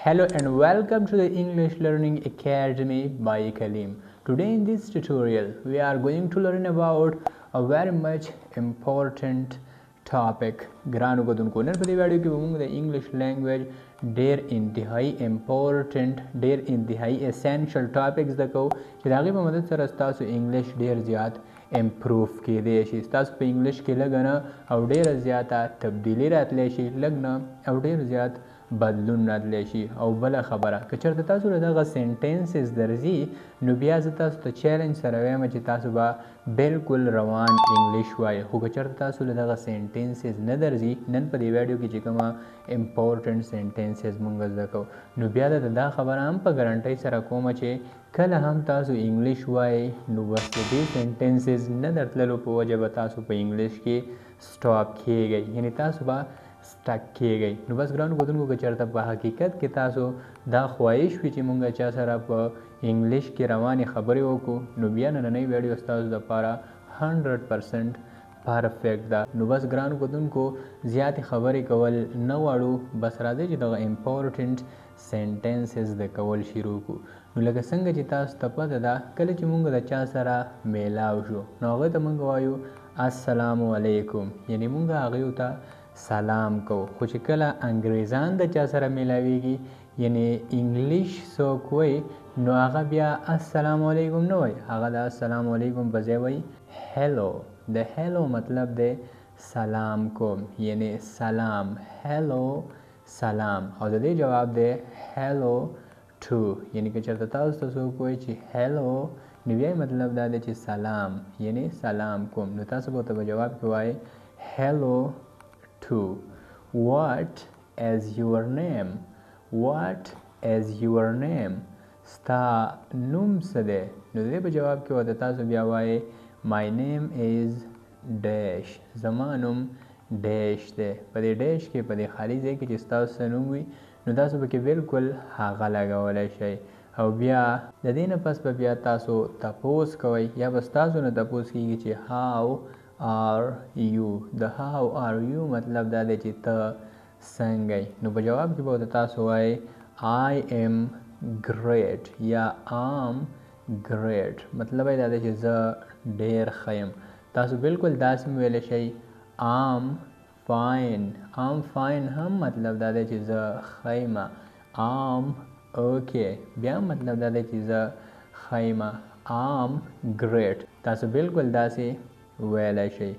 Hello and welcome to the English Learning Academy by Kaleem. Today in this tutorial we are going to learn about a very much important topic. Grain को तुमको नर पति वीडियो की बमूंग the English language der इंतहाई important der इंतहाई essential topics दको चिरागे पे मदद सर अस्तासु English डेर ज़्यादा improve के देशी अस्तासु पे English के लगना और डेर ज़्यादा तब्दीली रातले शी लगना और डेर ज़्यादा بدلون راتلی شي او بل خبره که چېرته تاسو له دغه سنټنسز درځي نو بیا زه تاسو ته چیلنج سره وایم چې تاسو به بالکل روان انګلیش وایي خو که چېرته تاسو له دغه سنټنسز نه درځي نن په دې ویډیو کې چې کومه امپورټنټ سنټنسز مونږ زده کوو نو بیا د دا خبره هم په ګارانټۍ سره کومه چې کله هم تاسو انګلیش وایي نو بس د دې سنټنسز نه درتللو په وجه به تاسو په انګلیش کې سټاپ کیږئ یعنی تاسو به سټک کیږئ نو بس ګرانو کتونکو که چېرته په حقیقت کې تاسو دا خواهش وي چې مونږ چا سره په انګلیش کې روانې خبرې وکړو نو بیا نننۍ ویډیو ستاسو دپاره 100% پرفیکټ ده نو بس ګرانو کتونکو زیاتې خبرې کول نه غواړو بس راځئ چې دغه امپورټنټ سنټنسز د کول شروع کړو نو لکه څنګه چې تاسو ته پته ده کله چې مونږ د چا سره میلاو شو نو هغه ته مونږ وایو السلام علیکم یعنی مونږ هغې ته سلام کو خو چې کله انګریزان د چا سره میلاویږي یعنی انګلیش څوک وایي نو هغه بیا السلام علیکم نه وایي هغه د السلام علیکم په ځای وایي هیلو د هیلو مطلب دی سلام کوم یعنی سلام هیلو سلام او د دې جواب دی هیلو ټو یعنی که چېرته تاسو ته څوک وایي چې هیلو نو بیا مطلب دا دی چې سلام یعنی سلام کوم نو تاسو به ورته په جواب کې وایي هیلو to what is your name what is your name ستا نوم څه دی نو د دې په جواب کې ورته تاسو بیا وایئ my name is dash زما نوم ډیش دی په دې ډیش کې په دې خالي ځای کې چې ستاسو څه نوم وي نو تاسو پکې بالکل هغه لګولی شئ او بیا د دې نه پس به بیا تاسو تپوس کوئ یا به ستاسو نه تپوس کېږي چې how are you د how are you مطلب دا دی چې ته څنګه نو په جواب کې به تاسو وایئ I am great یا am great مطلب دا دی چې زه ډیر ښه یم تاسو بالکل داسې هم ویلی شئ am fine هم مطلب دا دی چې زه ښه یم am okay بیا مطلب دا دی چې زه ښه یم am great تاسو بالکل داسې ویلی شئ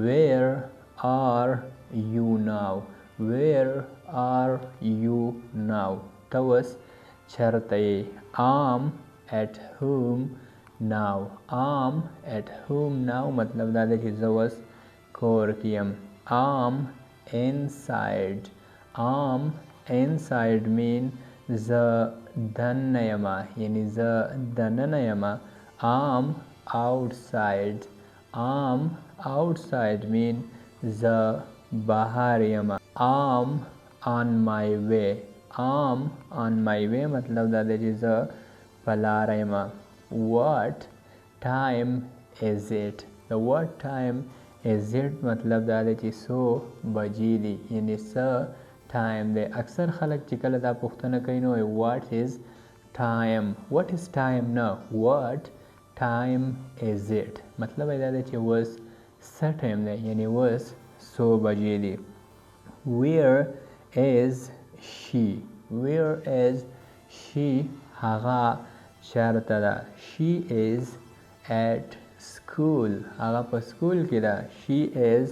where are you now where are you now ته اوس چېرته یې am at home now am at home now مطلب دا دی چې زه اوس کور کې یم am inside mean زه دننه یم یعنی زه دننه یم am outside mean زه بهر یم am on my way مطلب دا دی چې زه په لاره یم what time is it the what time is it مطلب دا دی چې څو بجې دي یعنی څه ټایم دی اکثر خلک چې کله دا پوښتنه کوي نو what is time نه what time is it مطلب دا دی چې اوس څه ټایم دی یعنی اوس څو بجې دي where is she هغه چېرته ده she is at school هغه په سکول کې ده she is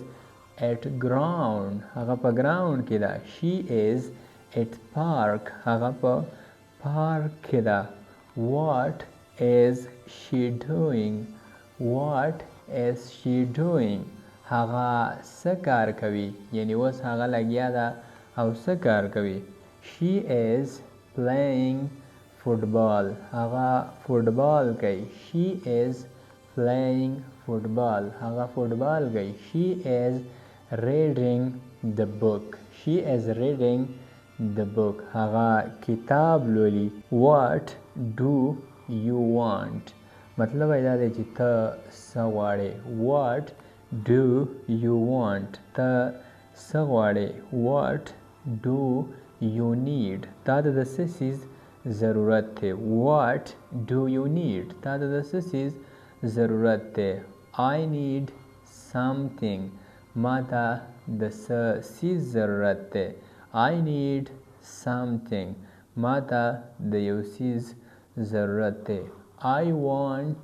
at ground هغه په ګراوند کې ده she is at park هغه په پارک کې ده what is she doing هغه څه کار کوي یعنی اوس هغه لګیا ده او څه کار کوي she is playing football هغه فوټبال کوي she is playing football هغه فوټبال کوي she is reading the book هغه کتاب لولي what do you want مطلب دا دی چې ته څه غواړې what do you want ته څه غواړې what do you need تا د څه څیز ضرورت دی. what do you need تا د څه څیز ضرورت دی. I need something ما ته د څه څیز ضرورت دی. I need something ما ته د یو څیز ضرورت دی. I want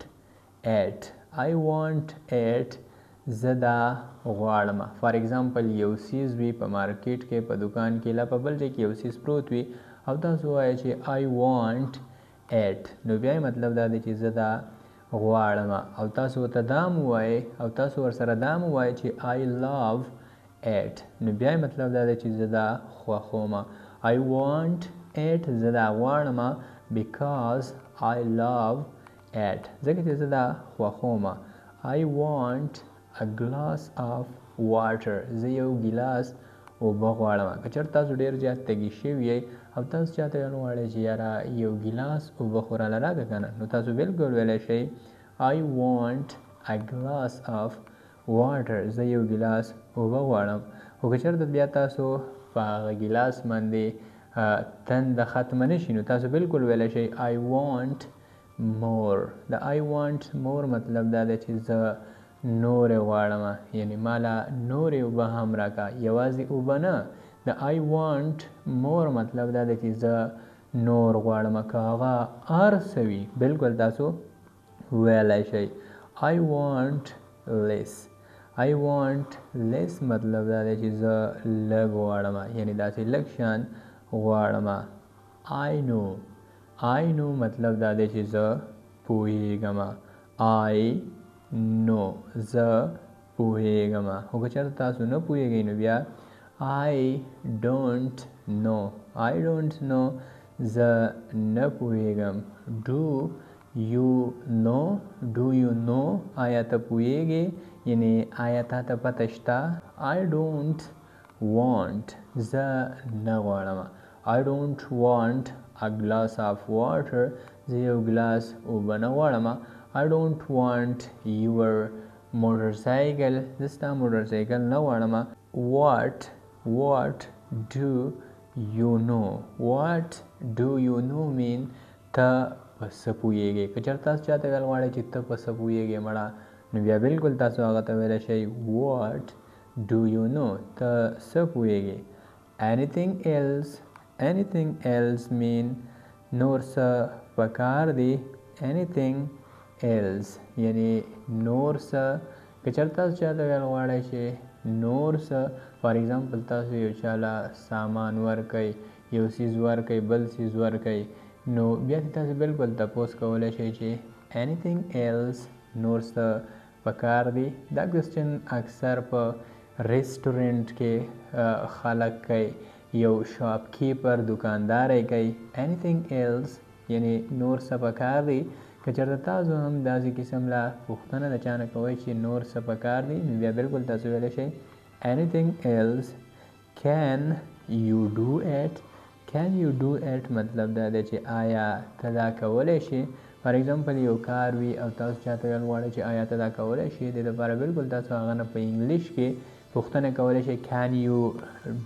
it I want it زه دا غواړم. فار ایگزامپل یو څیز وي په مارکیټ کې په دکان کې لا په بل ځای کې یو څیز پروت وي او تاسو وایئ چې I want it نو بیا یې مطلب دا دی چې زه دا غواړم او تاسو ورته دا هم ووایئ او تاسو ورسره دا هم ووایئ چې I love it نو بیا یې مطلب دا دی چې زه دا خوښوم. I want it زه دا غواړم because I love it ځکه چې زه دا خوښوم. I want a glass of water زه یو ګیلاس اوبه غواړم. که چېرته تاسو ډېر زیات تږي شوي یئ او تاسو چاته ویل غواړئ چې یاره یو ګیلاس اوبه خو راله راکړه که نه نو تاسو بالکل ویلی شئ I want a glass of water زه یو ګیلاس اوبه غواړم. خو که چېرته بیا تاسو په هغه ګیلاس باندې تنده ختمه نه شي نو تاسو بالکل ویلی شئ I want more د I want more مطلب دا دی چې زه نورې غواړم یعنی مالا نورې اوبه هم راکړه یوازې اوبه نه د I want more مطلب دا دی چې زه نور غواړم که هغه هر څه وي بالکل تاسو ویلی شئ I want less I want less مطلب دا دی چې زه لږ غواړم یعنی داسې لږ شان غواړم. I know مطلب دا دی چې زه پوهیږم. I know زه پوهیږم. خو که چېرته تاسو نه پوهیږئ نو بیا I don't know زه نه پوهیږم. Do you know آیا ته پوهیږې یعنی آیا تا ته پته شته. I don't want زه نه غواړم. I don't want a glass of water زه یو ګلاس اوبه نه غواړم. I don't want your motorcycle زه ستا موټرسایکل نه غواړم. What do you know mean ته په څه پوهیږې. که چېرته تاسو چاته ویل غواړئ چې ته په څه پوهیږې مړه نو بیا بالکل تاسو هغه ته ویلی شئ what do you know ته څه پوهیږې. anything else mean نور څه پکار دی. anything else یعنی نور څه که چېرته تاسو چاته ویل غواړئ چې نور څه فار ایگزامپل تاسو یو چاله سامان ورکئ یو څیز ورکئ بل څیز ورکئ نو بیا تاسو بالکل تپوس کولی شئ چې anything else نور څه پکار دی. دا کوېسچن اکثر په ریسټورنټ کې خلک کوي یو شاپ کیپر دکانداری کوي anything else یعنی نور څه پکار دی. که چېرته تاسو هم داسې قسم له پوښتنه د چا نه کوئ چې نور څه پکار دی نو بیا بالکل تاسو ویلی شئ anything else. can you do it مطلب دا دی چې آیا ته دا کولی شي. فار ایگزامپل یو کار وي او تاسو چاته ویل غواړئ چې آیا ته دا کولی شي د دې لپاره بالکل تاسو هغه نه په انګلیش کې پوښتنه کولی شئ can you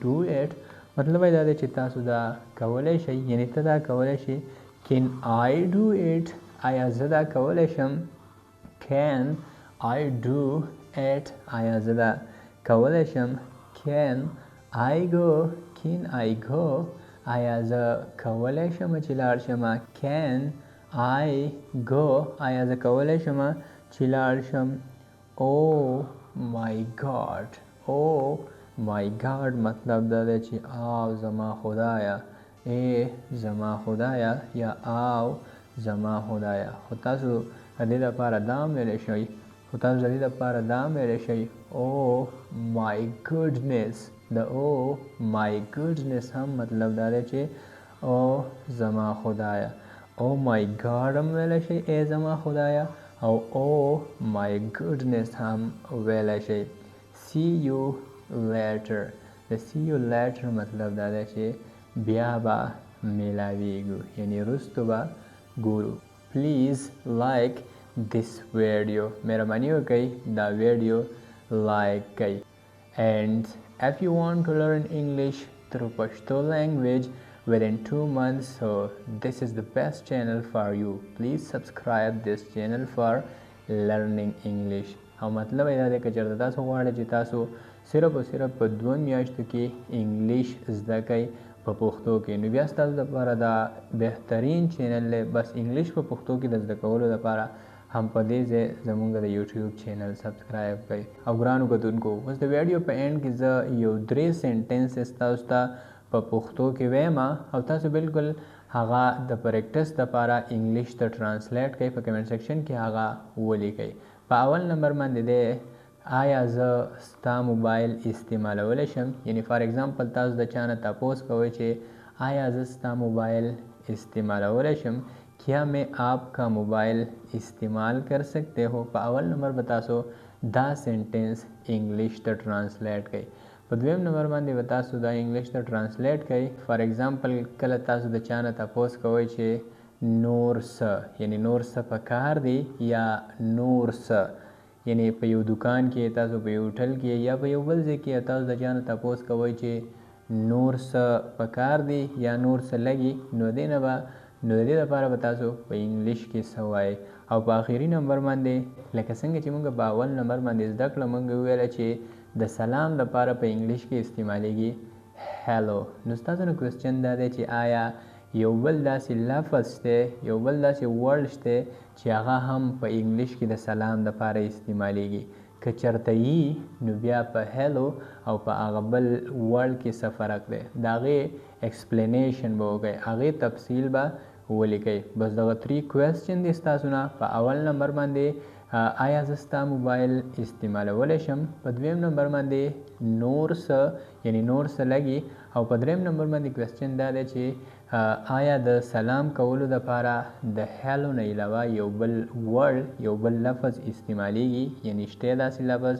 do it مطلب یې دا دی چې تاسو دا کولی شئ یعنی ته دا کولی شئ. can I do it آیا زه دا کولی شم. can I do it آیا زه دا کولی شم. can I go آیا زه کولی شم چې لاړ شم. can I go آیا زه کولی شم چې لاړ شم. oh my god مطلب دا دی چې آو زما خدایا زما خدایا یا آو زما خدایا. خو تاسو د دې لپاره دا هم ویلی شئ oh my goodness د oh my goodness هم مطلب دا دی چې او زما خدایا. oh my god هم ویلی شئ زما خدایا او oh my goodness هم ویلی شئ. see you later د see you later مطلب دا دی چې بیا به میلاویږو یعنی وروستو به ګورو. please like this video مهرباني وکئ دا ویډیو لایک کئ. and if you want to learn English through Pashto language within 2 months. So this is the best channel for you. Please subscribe this channel for learning English. او مطلب دا دی که چېرته تاسو غواړئ چې تاسو صرف او صرف په 2 میاشتو کې انګلیش زده کئ په پښتو کې، نو بیا ستاسو لپاره دا بهترین چینل دی. بس انګلیش په پښتو کې د زده کولو لپاره هم په دې ځای زمونږ د یوټیوب چینل سبسکرایب کړئ. او ګرانو کتونکو، اوس د ویډیو په اینډ کې زه یو 3 سینټنسز تاسو ته په پښتو کې وایم او تاسو بالکل هغه د پریکټس لپاره انګلیش ته ترانسلیټ کړئ. په کمنټ سیکشن کې هغه ولیکئ. په اول نمبر باندې دی آیا زه ستا موبایل استعمالولی شم؟ یعنی فار ایگزامپل تاسو د چا نه تپوس کوئ چې آیا زه ستا موبایل استعمالولی شم؟ क्या मैं आपका मोबाइल इस्तेमाल कर सकते हो؟ په اول نمبر به تاسو دا سینټنس انګلیش ته ترانسلیټ کړئ. په دویم نمبر باندې به تاسو دا انګلیش ته ترانسلیټ کړئ. فار ایگزامپل کله تاسو د چا نه تپوس کوئ چې نور څه، یعنی نور څه پکار دی، یا نور څه یعنی په یو دکان کې تاسو په یو هوټل کې یا په یو بل ځای کې تاسو د چا نه تپوس کوئ چې نور څه پکار دی یا نور څه لګي، نو دې نه به نو د دې لپاره به تاسو په انګلیش کې څه وایئ. او په آخري نمبر باندې لکه څنګه چې موږ په اول نمبر باندې زده کړه، موږ وویله چې د سلام لپاره په انګلیش کې استعمالیږي هیلو. نو ستاسو نه کوېسچن دا دی چې آیا یو بل داسې لفظ دی، یو بل داسې ورډ شته چې هغه هم په انګلیش کې د سلام لپاره استعمالیږي؟ که چېرته یي نو بیا په هیلو او په هغه بل ورډ کې څه فرق دی، د هغې ایکسپلینیشن به وکئ، هغې تفصیل به ولیکئ. بس دغه 3 کوېسچن دي ستاسو نه. په اول نمبر باندې آیا زه ستا موبایل استعمالولی شم؟ په دویم نمبر باندې نور څه یعنی نور څه لګي، او په دریم نمبر باندې کوېسچن دا دی چې آیا د سلام کولو دپاره د هیلو نه علاوه یو بل ورډ یو بل لفظ استعمالیږي، یعنی شته داسې لفظ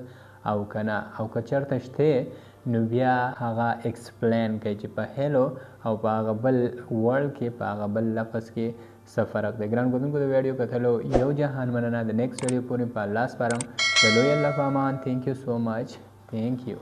او که نه، او که چېرته شته نو بیا هغه ایکسپلین کوي چې په هیلو او په هغه بل ورډ کې په هغه بل لفظ کې څه فرق دی. ګران کتونکو، د ویډیو کتلو یو جهان مننه. د نیکسټ ویډیو پورې په الله سپارم. د لوی الله په امان. تھینک یو سو مچ. تھینک یو.